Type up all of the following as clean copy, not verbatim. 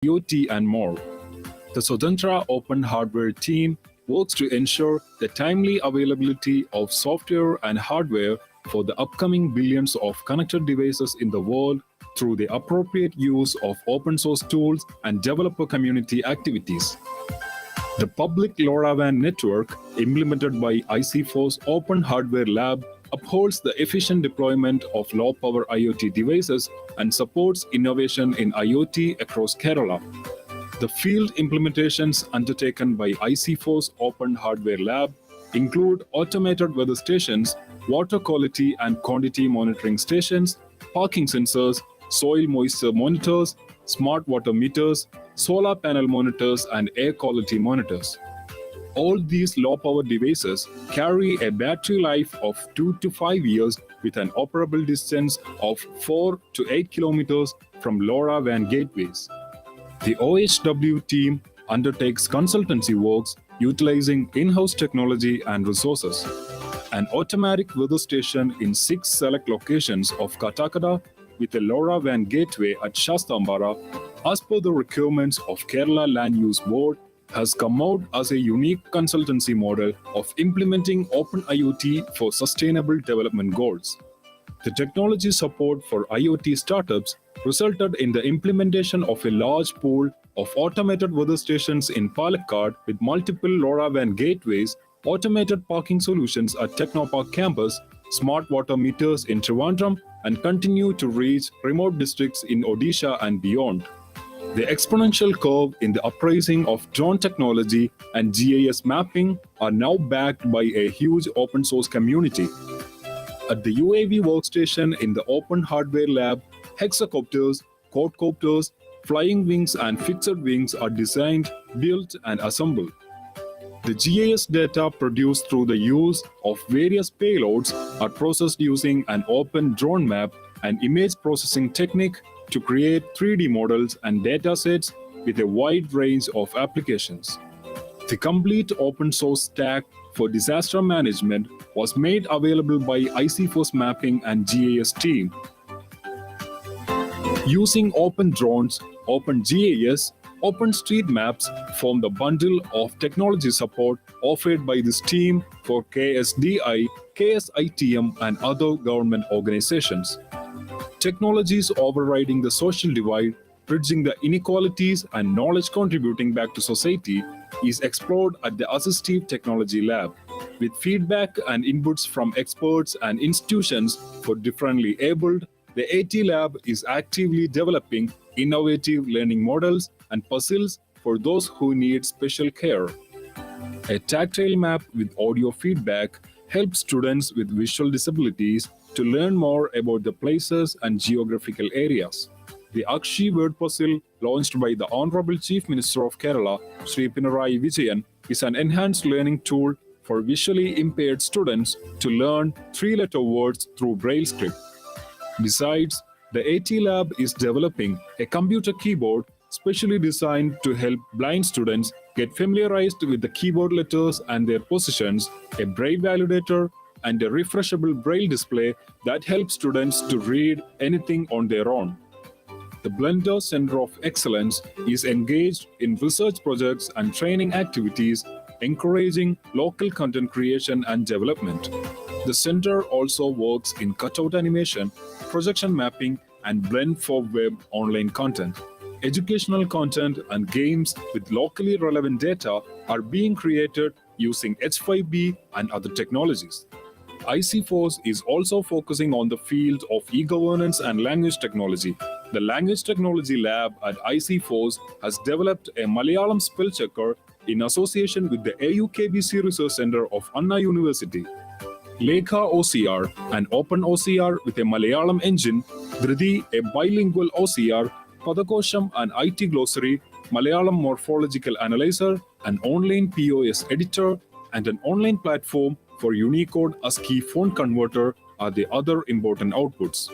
IoT, and more. The Sotantra Open Hardware team works to ensure the timely availability of software and hardware for the upcoming billions of connected devices in the world through the appropriate use of open source tools and developer community activities. The public LoRaWAN network, implemented by ICFOSS Open Hardware Lab, upholds the efficient deployment of low-power IoT devices and supports innovation in IoT across Kerala. The field implementations undertaken by ICFOSS Open Hardware Lab include automated weather stations, water quality and quantity monitoring stations, parking sensors, soil moisture monitors, smart water meters, solar panel monitors, and air quality monitors. All these low-power devices carry a battery life of 2 to 5 years with an operable distance of 4 to 8 kilometers from LoRaWAN gateways. The OHW team undertakes consultancy works utilizing in-house technology and resources. An automatic weather station in 6 select locations of Katakada with a LoRaWAN gateway at Shastambara, as per the requirements of Kerala Land Use Board, has come out as a unique consultancy model of implementing Open IoT for sustainable development goals. The technology support for IoT startups resulted in the implementation of a large pool of automated weather stations in Palakkad with multiple LoRaWAN gateways, automated parking solutions at Technopark campus, smart water meters in Trivandrum, and continue to reach remote districts in Odisha and beyond. The exponential curve in the uprising of drone technology and GIS mapping are now backed by a huge open source community. At the UAV workstation in the Open Hardware Lab, hexacopters, quadcopters, flying wings and fixed wings are designed, built and assembled. The GIS data produced through the use of various payloads are processed using an open drone map and image processing technique to create 3D models and datasets with a wide range of applications. The complete open source stack for disaster management was made available by ICFOSS Mapping and GIS team. Using open drones, open GIS, open street maps form the bundle of technology support offered by this team for KSDI, KSITM, and other government organizations. Technologies overriding the social divide, bridging the inequalities, and knowledge contributing back to society is explored at the Assistive Technology Lab. With feedback and inputs from experts and institutions for differently abled, the AT Lab is actively developing innovative learning models and puzzles for those who need special care. A tactile map with audio feedback helps students with visual disabilities to learn more about the places and geographical areas. The Akshi word puzzle, launched by the Honorable Chief Minister of Kerala, Sri Pinarayi Vijayan, is an enhanced learning tool for visually impaired students to learn 3-letter words through Braille script. Besides, the AT Lab is developing a computer keyboard specially designed to help blind students get familiarized with the keyboard letters and their positions, a Braille validator, and a refreshable Braille display that helps students to read anything on their own. The Blender Center of Excellence is engaged in research projects and training activities, encouraging local content creation and development. The center also works in cutout animation, projection mapping, and Blend for web online content. Educational content and games with locally relevant data are being created using H5B and other technologies. ICFOSS is also focusing on the field of e-governance and language technology. The Language Technology Lab at ICFOSS has developed a Malayalam spell checker in association with the AUKBC Research Center of Anna University. Lekha OCR, an open OCR with a Malayalam engine, Dhriti, a bilingual OCR, Padakosham, an IT glossary, Malayalam morphological analyzer, an online POS editor, and an online platform for Unicode ASCII font converter are the other important outputs.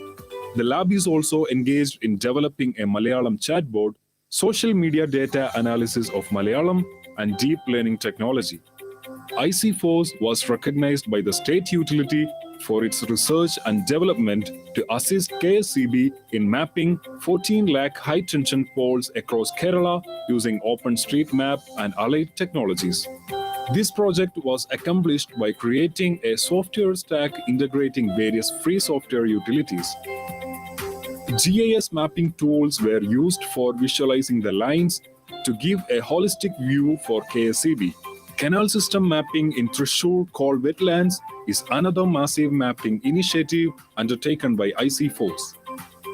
The lab is also engaged in developing a Malayalam chatbot, social media data analysis of Malayalam, and deep learning technology. ICFOSS was recognized by the state utility for its research and development to assist KSCB in mapping 14 lakh high-tension poles across Kerala using OpenStreetMap and allied technologies. This project was accomplished by creating a software stack integrating various free software utilities. GIS mapping tools were used for visualizing the lines to give a holistic view for KSCB. Canal system mapping in Thrissur called Wetlands is another massive mapping initiative undertaken by ICFOSS.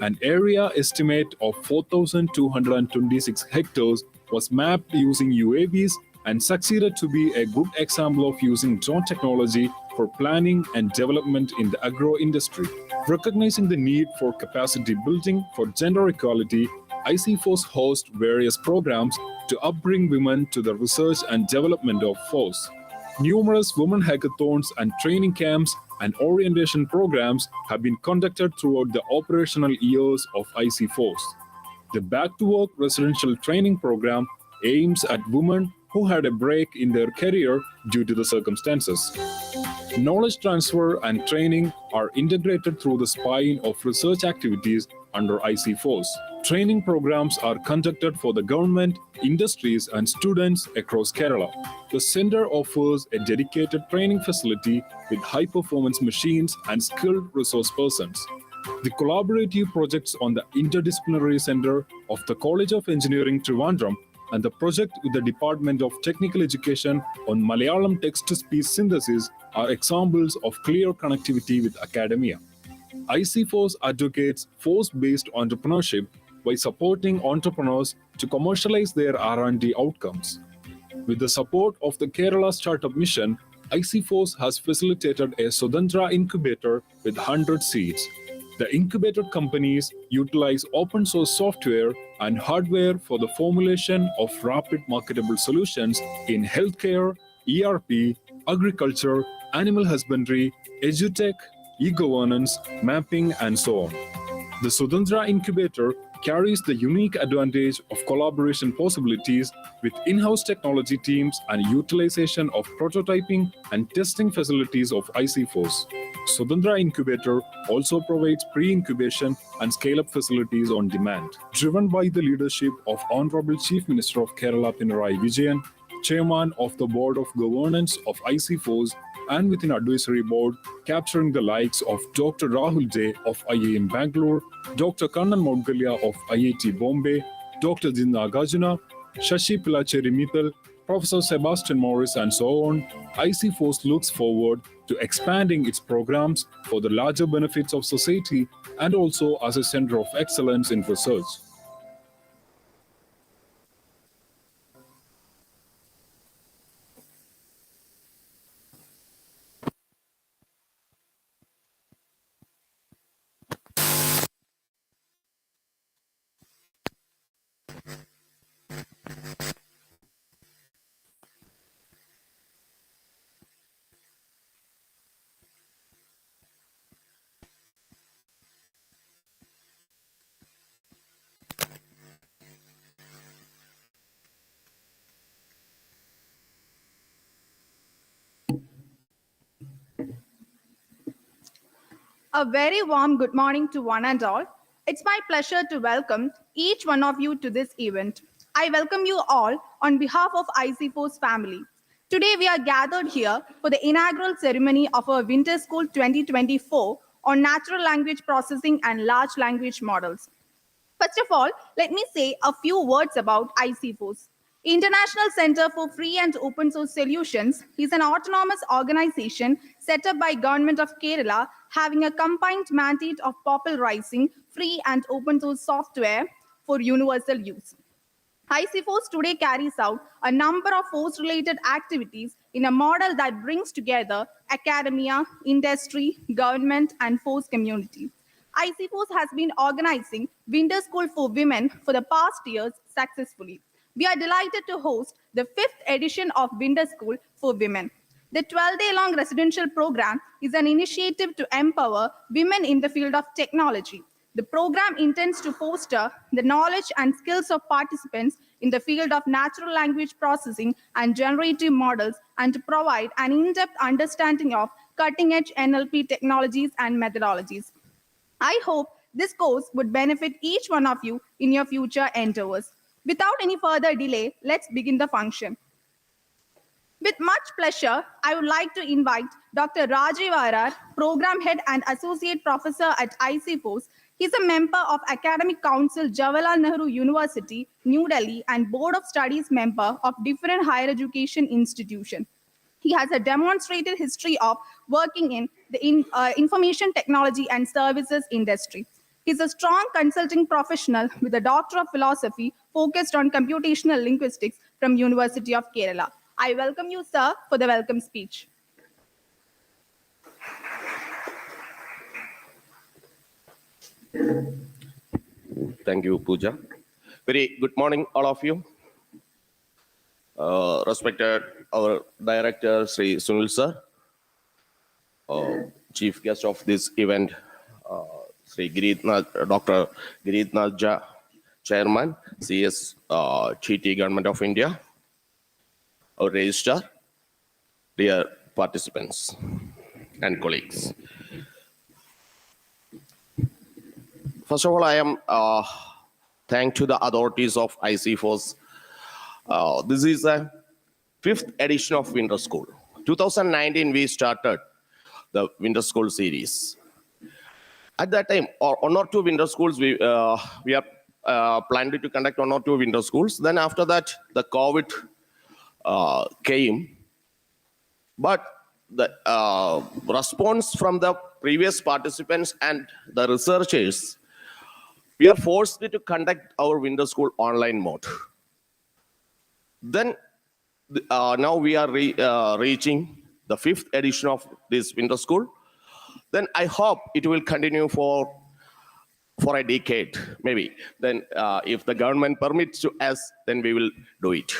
An area estimate of 4,226 hectares was mapped using UAVs and succeeded to be a good example of using drone technology for planning and development in the agro industry. Recognizing the need for capacity building for gender equality, ICFOSS hosts various programs to upbring women to the research and development of force. Numerous women hackathons and training camps and orientation programs have been conducted throughout the operational years of ICFOSS. The Back to Work residential training program aims at women who had a break in their career due to the circumstances. Knowledge transfer and training are integrated through the spine of research activities under ICFOSS. Training programs are conducted for the government, industries, and students across Kerala. The center offers a dedicated training facility with high-performance machines and skilled resource persons. The collaborative projects on the Interdisciplinary Center of the College of Engineering Trivandrum and the project with the Department of Technical Education on Malayalam text-to-speech synthesis are examples of clear connectivity with academia. ICFOSS advocates force-based entrepreneurship by supporting entrepreneurs to commercialize their R&D outcomes. With the support of the Kerala Startup Mission, ICFOSS has facilitated a Sudandra incubator with 100 seats. The incubated companies utilize open source software and hardware for the formulation of rapid marketable solutions in healthcare, ERP, agriculture, animal husbandry, edutech, e-governance, mapping, and so on. The Sudandra incubator carries the unique advantage of collaboration possibilities with in-house technology teams and utilization of prototyping and testing facilities of ICFOSS. Sudandra Incubator also provides pre-incubation and scale-up facilities on demand. Driven by the leadership of Honorable Chief Minister of Kerala Pinarayi Vijayan, Chairman of the Board of Governance of ICFOSS, and with an advisory board capturing the likes of Dr. Rahul J. of IIM Bangalore, Dr. Kannan Moudgalya of IIT Bombay, Dr. Jin Nagarjuna, Shashi Pilacheri Mittal, Professor Sebastian Morris, and so on, ICFOSS looks forward to expanding its programs for the larger benefits of society and also as a center of excellence in research. A very warm good morning to one and all. It's my pleasure to welcome each one of you to this event. I welcome you all on behalf of ICFOSS family. Today we are gathered here for the inaugural ceremony of our Winter School 2024 on natural language processing and large language models. First of all, let me say a few words about ICFOSS. International Center for Free and Open Source Solutions is an autonomous organization set up by Government of Kerala having a combined mandate of popularizing free and open source software for universal use. ICFOSS today carries out a number of force-related activities in a model that brings together academia, industry, government, and force community. ICFOSS has been organizing Winter School for Women for the past years successfully. We are delighted to host the 5th edition of Winter School for Women. The 12-day-long residential program is an initiative to empower women in the field of technology. The program intends to foster the knowledge and skills of participants in the field of natural language processing and generative models and to provide an in-depth understanding of cutting edge NLP technologies and methodologies. I hope this course would benefit each one of you in your future endeavors. Without any further delay, let's begin the function. With much pleasure, I would like to invite Dr. Rajiv Arar, Program Head and Associate Professor at ICFOSS. He's a member of Academic Council, Jawaharlal Nehru University, New Delhi, and Board of Studies member of different higher education institutions. He has a demonstrated history of working in the information technology and services industry. He's a strong consulting professional with a Doctor of Philosophy focused on computational linguistics from University of Kerala. I welcome you, sir, for the welcome speech. Thank you, Pooja. Very good morning, all of you. Respected our director, Sri Sunil sir, chief guest of this event, Dr. Giridnath Jha, chairman, CS GT Government of India, our registrar, dear participants and colleagues. First of all, I am thank to the authorities of ICFOSS. This is a 5th edition of Winter School. 2019, we started the Winter School series. At that time, one or two Winter Schools, we are planning to conduct 1 or 2 Winter Schools. Then after that, the COVID came. But the response from the previous participants and the researchers, we are forced to conduct our Winter School online mode. Then now we are reaching the 5th edition of this Winter School. Then I hope it will continue for a decade, maybe. Then if the government permits to us, then we will do it.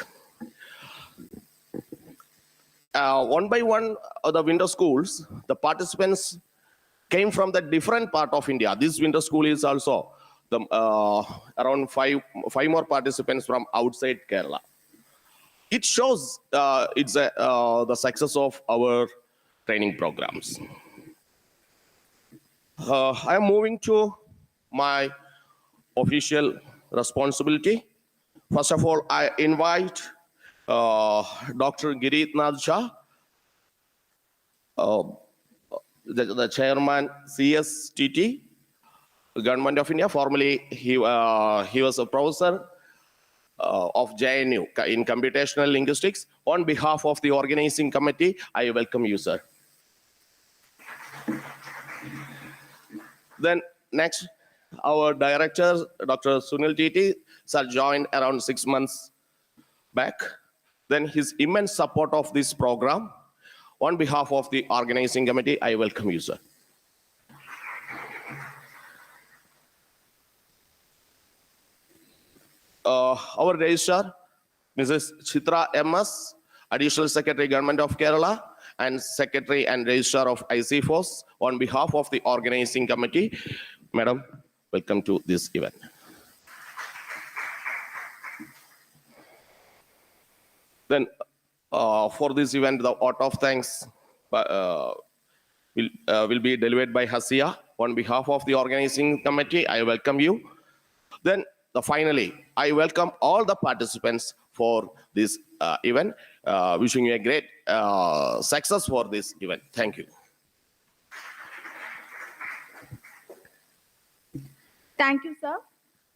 One by one, the Winter Schools, the participants came from the different part of India. This Winter School is also around five more participants from outside Kerala. It shows the success of our training programs. I am moving to my official responsibility. First of all, I invite Dr. Giridnath Jha, the chairman, CSTT, Government of India. Formerly, he was a professor of JNU in computational linguistics. On behalf of the organizing committee, I welcome you, sir. Then next, our director, Dr. Sunil Titi, sir, joined around 6 months back. Then his immense support of this program. On behalf of the organizing committee, I welcome you, sir. Our registrar, Mrs. Chitra MS, Additional Secretary, Government of Kerala, and Secretary and Registrar of ICFOSS. On behalf of the organizing committee, Madam, welcome to this event. Then, for this event, the vote of thanks will be delivered by Hasia. On behalf of the organizing committee, I welcome you. Then, finally, I welcome all the participants for this event. Wishing you a great success for this event. Thank you. Thank you, sir.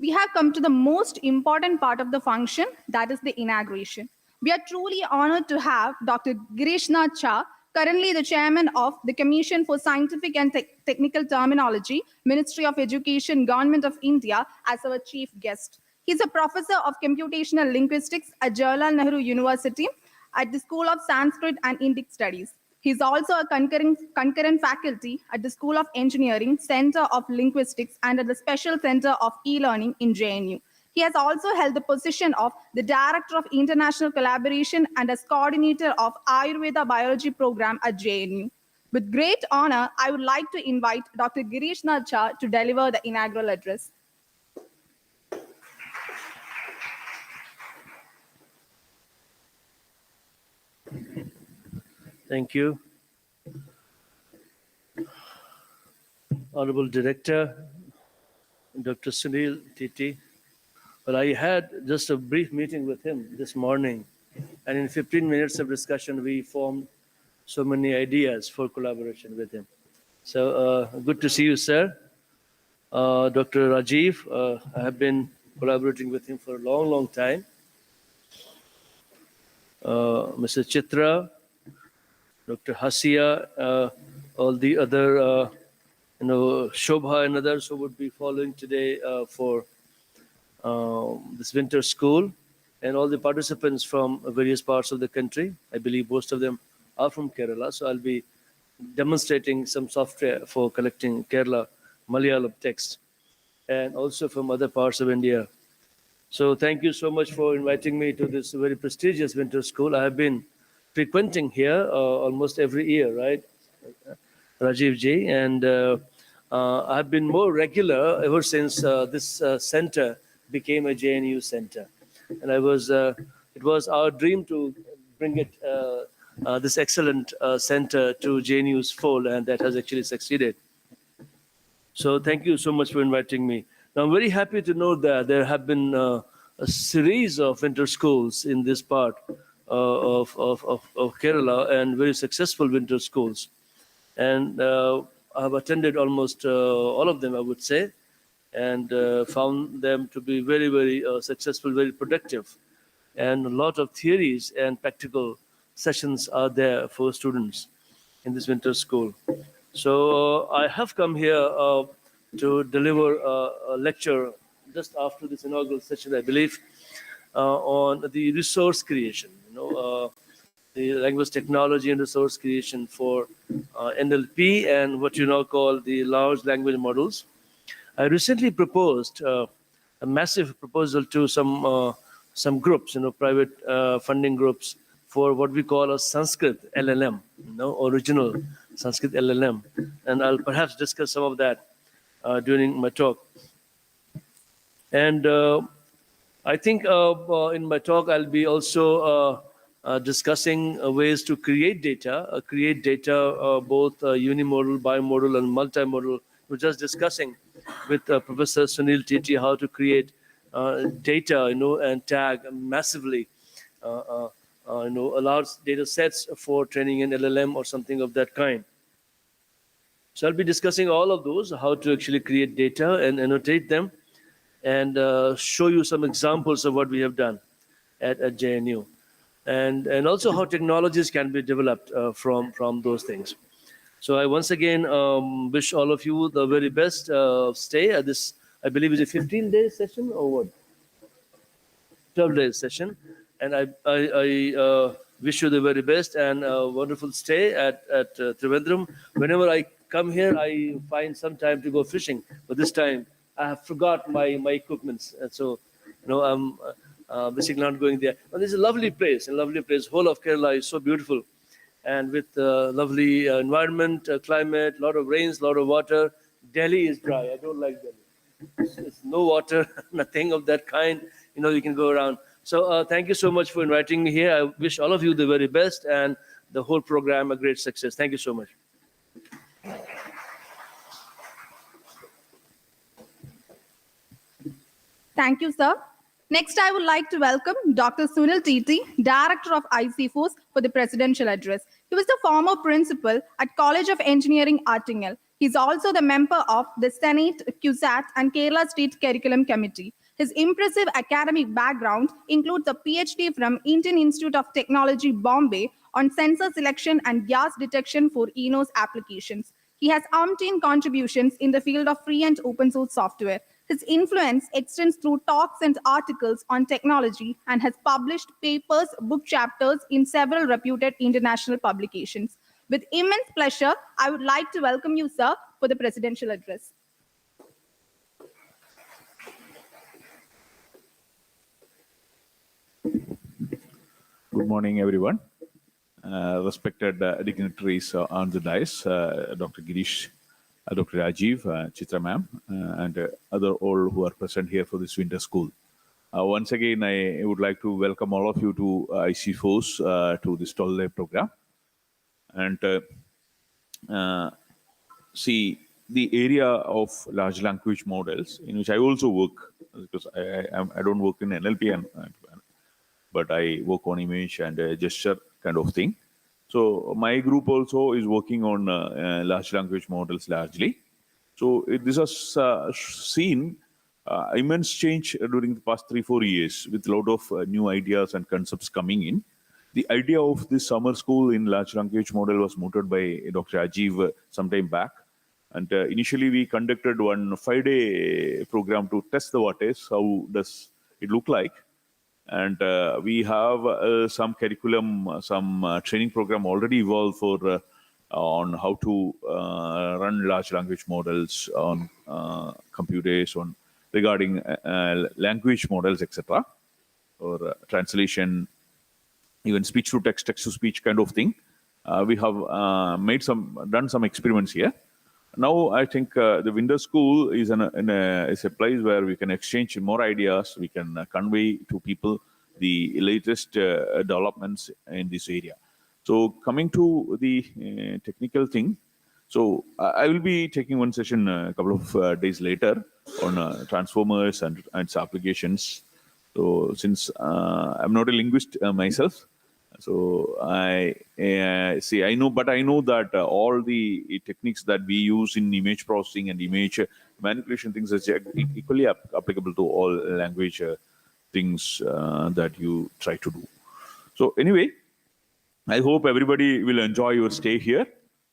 We have come to the most important part of the function, that is the inauguration. We are truly honored to have Dr. Giridnath Jha, currently the chairman of the Commission for Scientific and Technical Terminology, Ministry of Education, Government of India, as our chief guest. He's a professor of computational linguistics at Jawaharlal Nehru University at the School of Sanskrit and Indic Studies. He's also a concurrent faculty at the School of Engineering, Center of Linguistics, and at the Special Center of E-Learning in JNU. He has also held the position of the Director of International Collaboration and as coordinator of Ayurveda Biology Program at JNU. With great honor, I would like to invite Dr. Giridnath Jha to deliver the inaugural address. Thank you. Honorable Director, Dr. Sunil Titi. Well, I had just a brief meeting with him this morning, and in 15 minutes of discussion, we formed so many ideas for collaboration with him. So good to see you, sir. Dr. Rajiv, I have been collaborating with him for a long, long time. Mr. Chitra, Dr. Hasia, all the other, Shobha and others who would be following today for this winter school, and all the participants from various parts of the country. I believe most of them are from Kerala, so I'll be demonstrating some software for collecting Kerala Malayalam text, and also from other parts of India. So thank you so much for inviting me to this very prestigious winter school. I have been frequenting here almost every year, right, Rajiv ji? And I've been more regular ever since this center became a JNU center. And it was our dream to bring it, this excellent center to JNU's fold, and that has actually succeeded. So thank you so much for inviting me. Now, I'm very happy to know that there have been a series of winter schools in this part of Kerala, and very successful winter schools. And I've attended almost all of them, I would say, and found them to be very, very successful, very productive. And a lot of theories and practical sessions are there for students in this winter school. So I have come here to deliver a lecture just after this inaugural session, I believe, on the resource creation, the language technology and resource creation for NLP and what you now call the large language models. I recently proposed a massive proposal to some groups, private funding groups, for what we call a Sanskrit LLM, original Sanskrit LLM. And I'll perhaps discuss some of that during my talk. And I think in my talk, I'll be also discussing ways to create data both unimodal, bimodal, and multimodal. We're just discussing with Professor Sunil Titi how to create data, and tag massively, large data sets for training an LLM or something of that kind. So I'll be discussing all of those, how to actually create data and annotate them, and show you some examples of what we have done at JNU, and also how technologies can be developed from those things. So I once again wish all of you the very best stay at this, I believe it's a 15-day session or what? 12-day session. And I wish you the very best and a wonderful stay at Trivandrum. Whenever I come here, I find some time to go fishing. But this time, I have forgot my equipments. And so, I'm basically not going there. But it's a lovely place, Whole of Kerala is so beautiful. And with lovely environment, climate, a lot of rains, a lot of water. Delhi is dry. I don't like Delhi. It's no water, nothing of that kind. You can go around. So thank you so much for inviting me here. I wish all of you the very best and the whole program a great success. Thank you so much. Thank you, sir. Next, I would like to welcome Dr. Sunil Titi, Director of ICFOSS, for the presidential address. He was the former principal at College of Engineering, Artingal. He's also the member of the Senate, CUSAT, and Kerala State Curriculum Committee. His impressive academic background includes a PhD from Indian Institute of Technology, Bombay, on sensor selection and gas detection for ENOS applications. He has umpteen contributions in the field of free and open source software. His influence extends through talks and articles on technology and has published papers, book chapters in several reputed international publications. With immense pleasure, I would like to welcome you, sir, for the presidential address. Good morning, everyone. Respected dignitaries on the dais, Dr. Girish, Dr. Rajiv, Chitra ma'am, and other all who are present here for this winter school. Once again, I would like to welcome all of you to ICFOSS, to this 12-day program. And see, the area of large language models, in which I also work, because I don't work in NLP, but I work on image and gesture kind of thing. So my group also is working on large language models largely. So this has seen immense change during the past 3-4 years, with a lot of new ideas and concepts coming in. The idea of this summer school in large language model was mooted by Dr. Ajiv some time back. And initially we conducted one 5-day program to test the waters. How does it look like? And we have some curriculum, some training program already evolved for on how to run large language models on computers, on regarding language models, etc., or translation, even speech to text, text to speech kind of thing. We have done some experiments here. Now I think the Winter School is is a place where we can exchange more ideas. We can convey to people the latest developments in this area. So coming to the technical thing, so I will be taking one session a couple of days later on transformers and its applications. So since I'm not a linguist myself, so I know that all the techniques that we use in image processing and image manipulation things are equally applicable to all language things that you try to do. So anyway, I hope everybody will enjoy your stay here.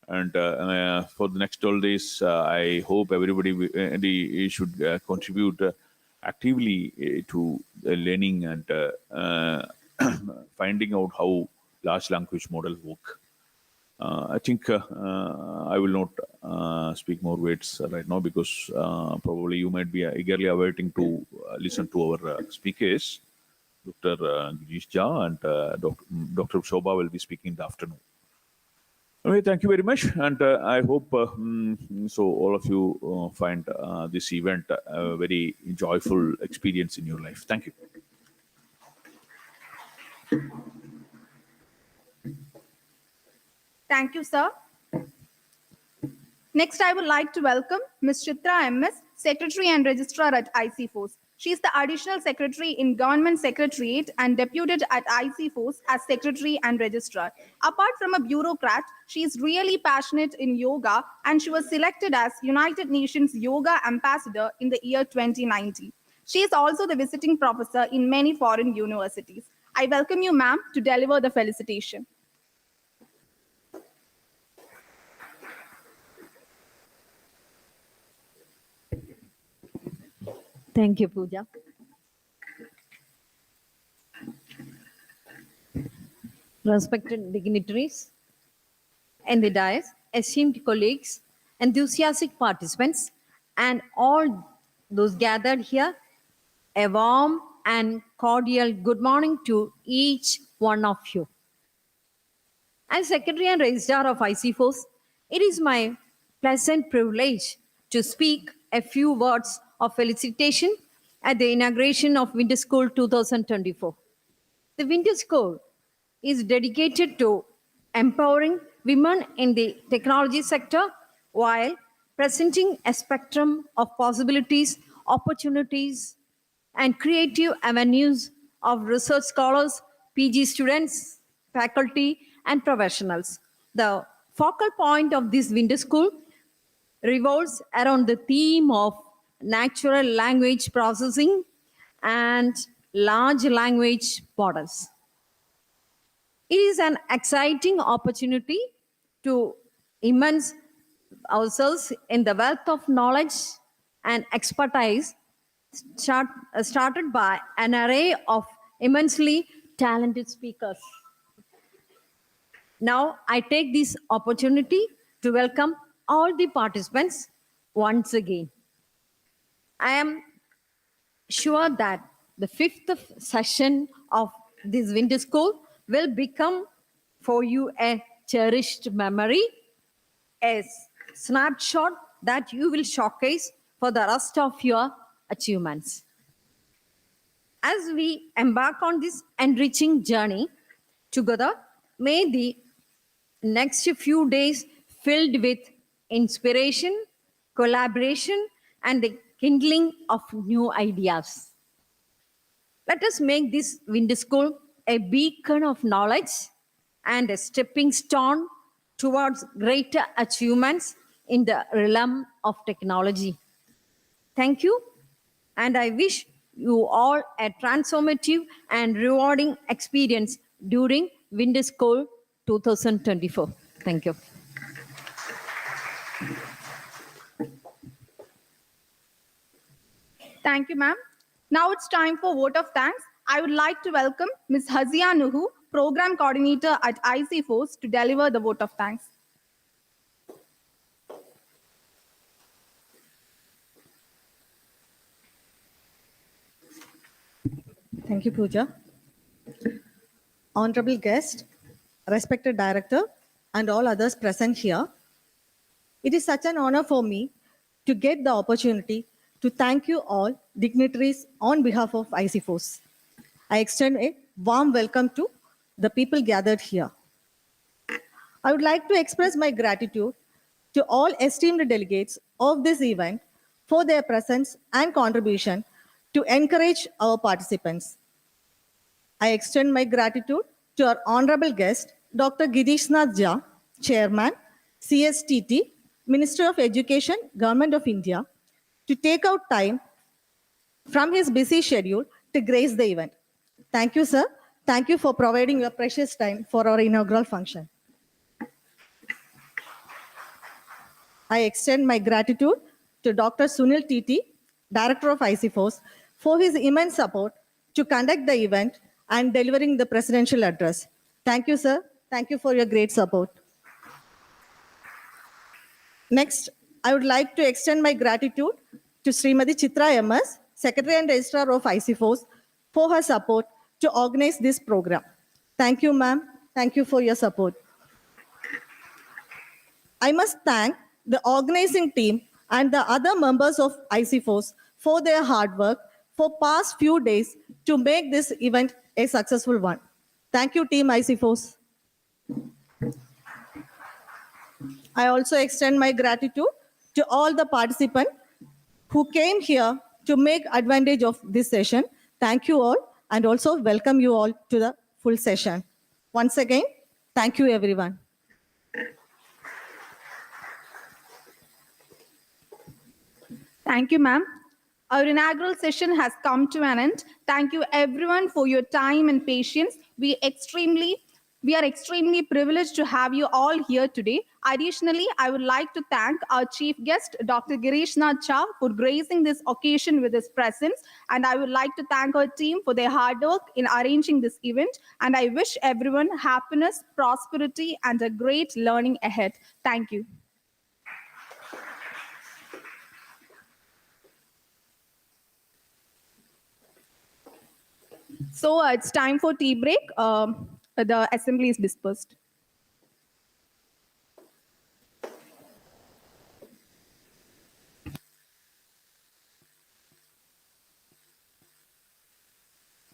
And for the next 12 days, I hope everybody should contribute actively to learning and finding out how large language models work. I think I will not speak more words right now, because probably you might be eagerly awaiting to listen to our speakers. Dr. Girish Jha and Dr. Shobha will be speaking in the afternoon. Okay, thank you very much, and I hope so all of you find this event a very joyful experience in your life. Thank you. Thank you, sir. Next, I would like to welcome Ms. Chitra MS, Secretary and Registrar at ICFOSS. She is the Additional Secretary in Government Secretariat and deputed at ICFOSS as Secretary and Registrar. Apart from a bureaucrat, she is really passionate in yoga, and she was selected as United Nations Yoga Ambassador in the year 2019. She is also the visiting professor in many foreign universities. I welcome you, ma'am, to deliver the felicitation. Thank you, Pooja. Respected dignitaries and the dais, esteemed colleagues, enthusiastic participants, and all those gathered here, a warm and cordial good morning to each one of you. As Secretary and Registrar of ICFOSS, it is my pleasant privilege to speak a few words of felicitation at the inauguration of Winter School 2024. The Winter School is dedicated to empowering women in the technology sector while presenting a spectrum of possibilities, opportunities, and creative avenues of research scholars, PG students, faculty, and professionals. The focal point of this Winter School revolves around the theme of natural language processing and large language models. It is an exciting opportunity to immerse ourselves in the wealth of knowledge and expertise started by an array of immensely talented speakers. Now, I take this opportunity to welcome all the participants once again. I am sure that the fifth session of this Winter School will become for you a cherished memory, a snapshot that you will showcase for the rest of your achievements. As we embark on this enriching journey together, may the next few days filled with inspiration, collaboration, and the kindling of new ideas. Let us make this winter school a beacon of knowledge and a stepping stone towards greater achievements in the realm of technology. Thank you, and I wish you all a transformative and rewarding experience during Winter School 2024. Thank you. Thank you, ma'am. Now it's time for vote of thanks. I would like to welcome Ms. Hazia Nuhu, Program Coordinator at ICFOSS, to deliver the vote of thanks. Thank you, Pooja. Honorable guest, respected director, and all others present here, it is such an honor for me to get the opportunity to thank you all dignitaries on behalf of ICFOSS. I extend a warm welcome to the people gathered here. I would like to express my gratitude to all esteemed delegates of this event for their presence and contribution to encourage our participants. I extend my gratitude to our honorable guest, Dr. Girish Nath Jha, Chairman, CSTT, Minister of Education, Government of India, to take out time from his busy schedule to grace the event. Thank you, sir. Thank you for providing your precious time for our inaugural function. I extend my gratitude to Dr. Sunil TT, Director of ICFOSS, for his immense support to conduct the event and delivering the presidential address. Thank you, sir. Thank you for your great support. Next, I would like to extend my gratitude to Srimati Chitra MS, Secretary and Registrar of ICFOSS, for her support to organize this program. Thank you, ma'am. Thank you for your support. I must thank the organizing team and the other members of ICFOSS for their hard work for past few days to make this event a successful one. Thank you, Team ICFOSS. I also extend my gratitude to all the participants who came here to make advantage of this session. Thank you all, and also welcome you all to the full session. Once again, thank you, everyone. Thank you, ma'am. Our inaugural session has come to an end. Thank you, everyone, for your time and patience. We are extremely privileged to have you all here today. Additionally, I would like to thank our chief guest, Dr. Girish Nath Jha, for gracing this occasion with his presence. And I would like to thank our team for their hard work in arranging this event. And I wish everyone happiness, prosperity, and a great learning ahead. Thank you. So it's time for tea break. The assembly is dispersed.